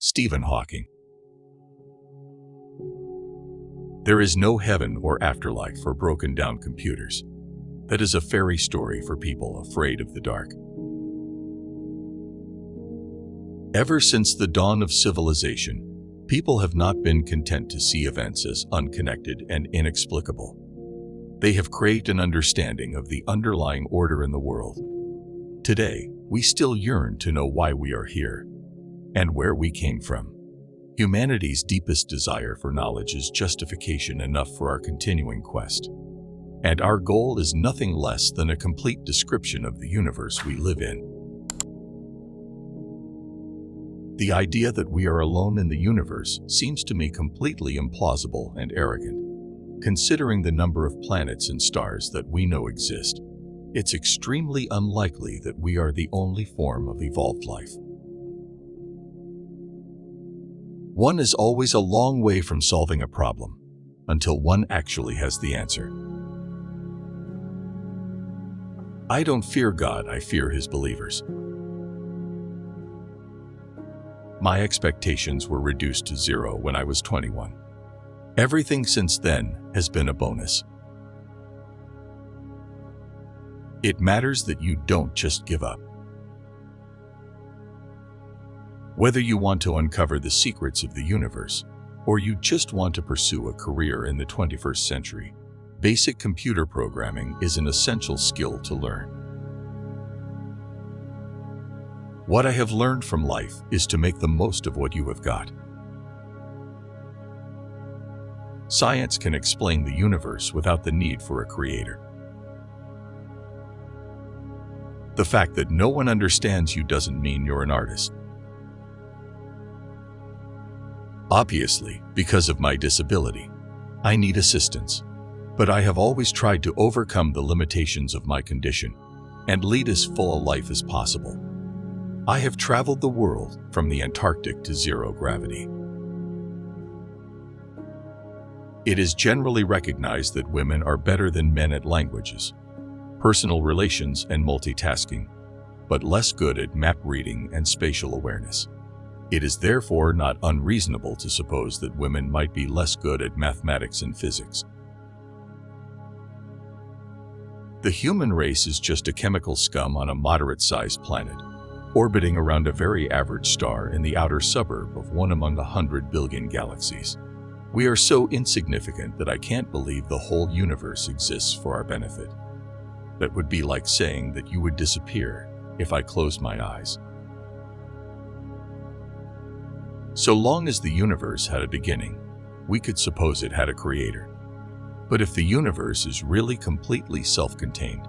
Stephen Hawking. There is no heaven or afterlife for broken-down computers. That is a fairy story for people afraid of the dark. Ever since the dawn of civilization, people have not been content to see events as unconnected and inexplicable. They have craved an understanding of the underlying order in the world. Today, we still yearn to know why we are here and where we came from. Humanity's deepest desire for knowledge is justification enough for our continuing quest. And our goal is nothing less than a complete description of the universe we live in. The idea that we are alone in the universe seems to me completely implausible and arrogant. Considering the number of planets and stars that we know exist, it's extremely unlikely that we are the only form of evolved life. One is always a long way from solving a problem, until one actually has the answer. I don't fear God, I fear His believers. My expectations were reduced to zero when I was 21. Everything since then has been a bonus. It matters that you don't just give up. Whether you want to uncover the secrets of the universe, or you just want to pursue a career in the 21st century, basic computer programming is an essential skill to learn. What I have learned from life is to make the most of what you have got. Science can explain the universe without the need for a creator. The fact that no one understands you doesn't mean you're an artist. Obviously, because of my disability, I need assistance, but I have always tried to overcome the limitations of my condition and lead as full a life as possible. I have traveled the world from the Antarctic to zero gravity. It is generally recognized that women are better than men at languages, personal relations, and multitasking, but less good at map reading and spatial awareness. It is therefore not unreasonable to suppose that women might be less good at mathematics and physics. The human race is just a chemical scum on a moderate-sized planet, orbiting around a very average star in the outer suburb of one among 100 billion galaxies. We are so insignificant that I can't believe the whole universe exists for our benefit. That would be like saying that you would disappear if I closed my eyes. So long as the universe had a beginning, we could suppose it had a creator. But if the universe is really completely self-contained,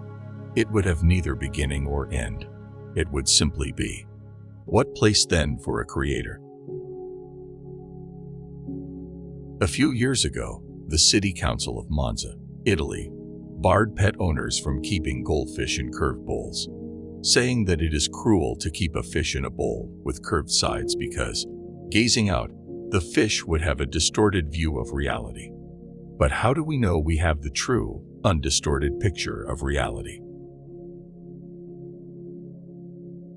it would have neither beginning or end. It would simply be. What place then for a creator? A few years ago, the City Council of Monza, Italy, barred pet owners from keeping goldfish in curved bowls, saying that it is cruel to keep a fish in a bowl with curved sides because, gazing out, the fish would have a distorted view of reality. But how do we know we have the true, undistorted picture of reality?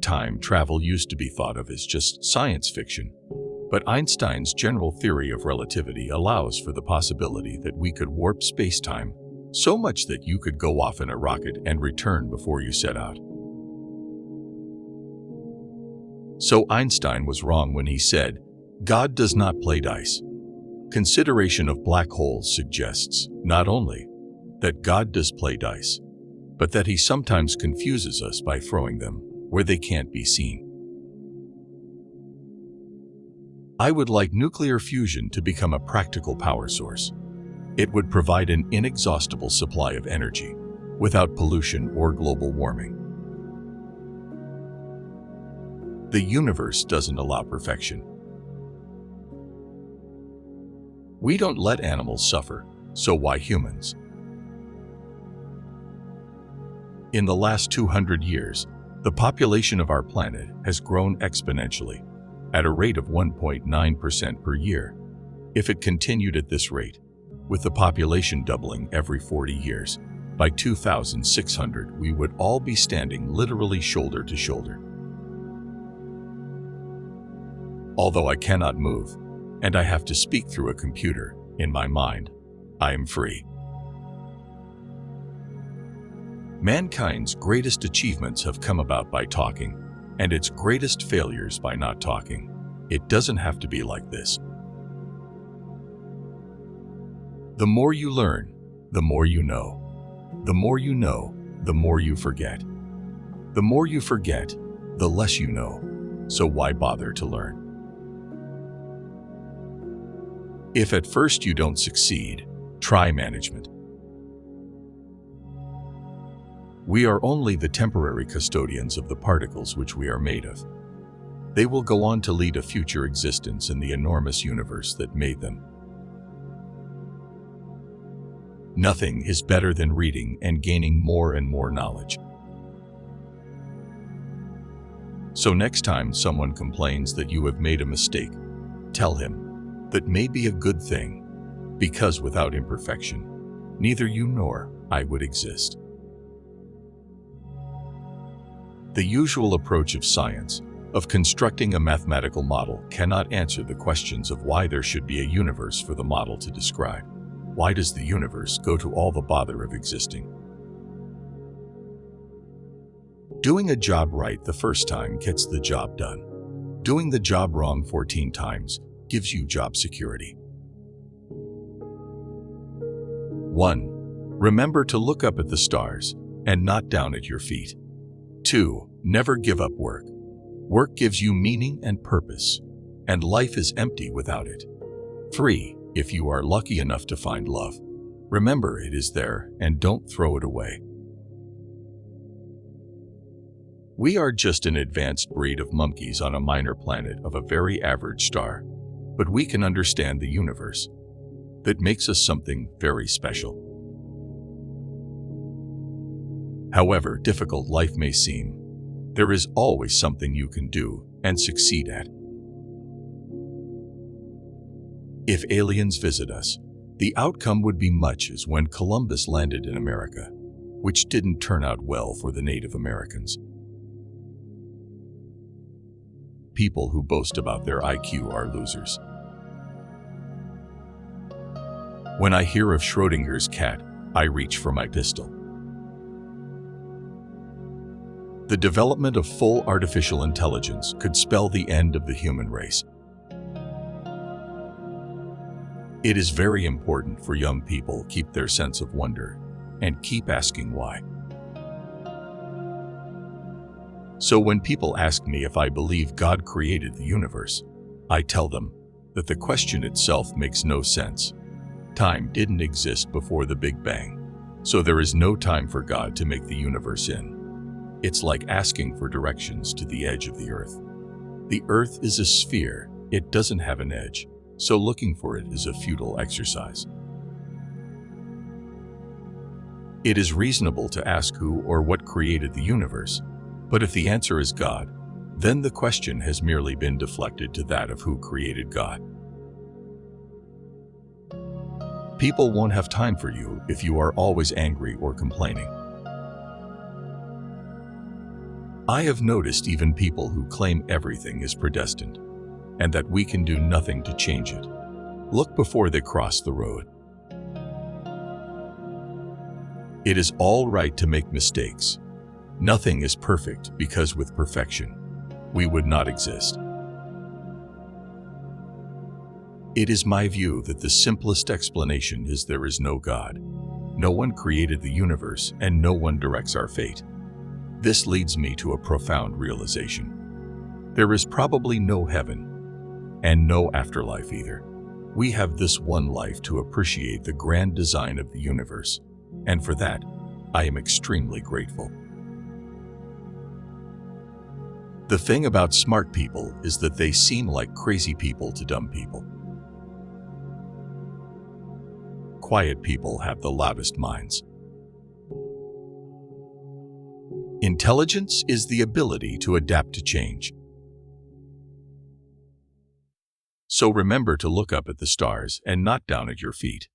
Time travel used to be thought of as just science fiction, but Einstein's general theory of relativity allows for the possibility that we could warp space-time so much that you could go off in a rocket and return before you set out. So Einstein was wrong when he said, God does not play dice. Consideration of black holes suggests not only that God does play dice, but that he sometimes confuses us by throwing them where they can't be seen. I would like nuclear fusion to become a practical power source. It would provide an inexhaustible supply of energy without pollution or global warming. The universe doesn't allow perfection. We don't let animals suffer, so why humans? In the last 200 years, the population of our planet has grown exponentially, at a rate of 1.9% per year. If it continued at this rate, with the population doubling every 40 years, by 2600 we would all be standing literally shoulder to shoulder. Although I cannot move, and I have to speak through a computer, in my mind, I am free. Mankind's greatest achievements have come about by talking, and its greatest failures by not talking. It doesn't have to be like this. The more you learn, the more you know. The more you know, the more you forget. The more you forget, the less you know. So why bother to learn? If at first you don't succeed, try management. We are only the temporary custodians of the particles which we are made of. They will go on to lead a future existence in the enormous universe that made them. Nothing is better than reading and gaining more and more knowledge. So next time someone complains that you have made a mistake, tell him that may be a good thing, because without imperfection, neither you nor I would exist. The usual approach of science, of constructing a mathematical model, cannot answer the questions of why there should be a universe for the model to describe. Why does the universe go to all the bother of existing? Doing a job right the first time gets the job done. Doing the job wrong 14 times gives you job security. 1. Remember to look up at the stars and not down at your feet. 2. Never give up work. Work gives you meaning and purpose, and life is empty without it. 3. If you are lucky enough to find love, remember it is there and don't throw it away. We are just an advanced breed of monkeys on a minor planet of a very average star, but we can understand the universe. That makes us something very special. However difficult life may seem, there is always something you can do and succeed at. If aliens visit us, the outcome would be much as when Columbus landed in America, which didn't turn out well for the Native Americans. People who boast about their IQ are losers. When I hear of Schrödinger's cat, I reach for my pistol. The development of full artificial intelligence could spell the end of the human race. It is very important for young people to keep their sense of wonder and keep asking why. So when people ask me if I believe God created the universe, I tell them that the question itself makes no sense. Time didn't exist before the Big Bang, so there is no time for God to make the universe in. It's like asking for directions to the edge of the earth. The earth is a sphere, it doesn't have an edge, so looking for it is a futile exercise. It is reasonable to ask who or what created the universe, but if the answer is God, then the question has merely been deflected to that of who created God. People won't have time for you if you are always angry or complaining. I have noticed even people who claim everything is predestined, and that we can do nothing to change it, look before they cross the road. It is all right to make mistakes. Nothing is perfect because with perfection, we would not exist. It is my view that the simplest explanation is there is no God. No one created the universe and no one directs our fate. This leads me to a profound realization. There is probably no heaven and no afterlife either. We have this one life to appreciate the grand design of the universe, and for that, I am extremely grateful. The thing about smart people is that they seem like crazy people to dumb people. Quiet people have the loudest minds. Intelligence is the ability to adapt to change. So remember to look up at the stars and not down at your feet.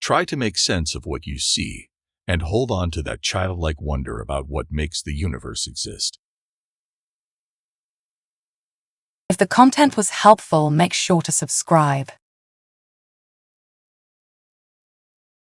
Try to make sense of what you see and hold on to that childlike wonder about what makes the universe exist. If the content was helpful, make sure to subscribe.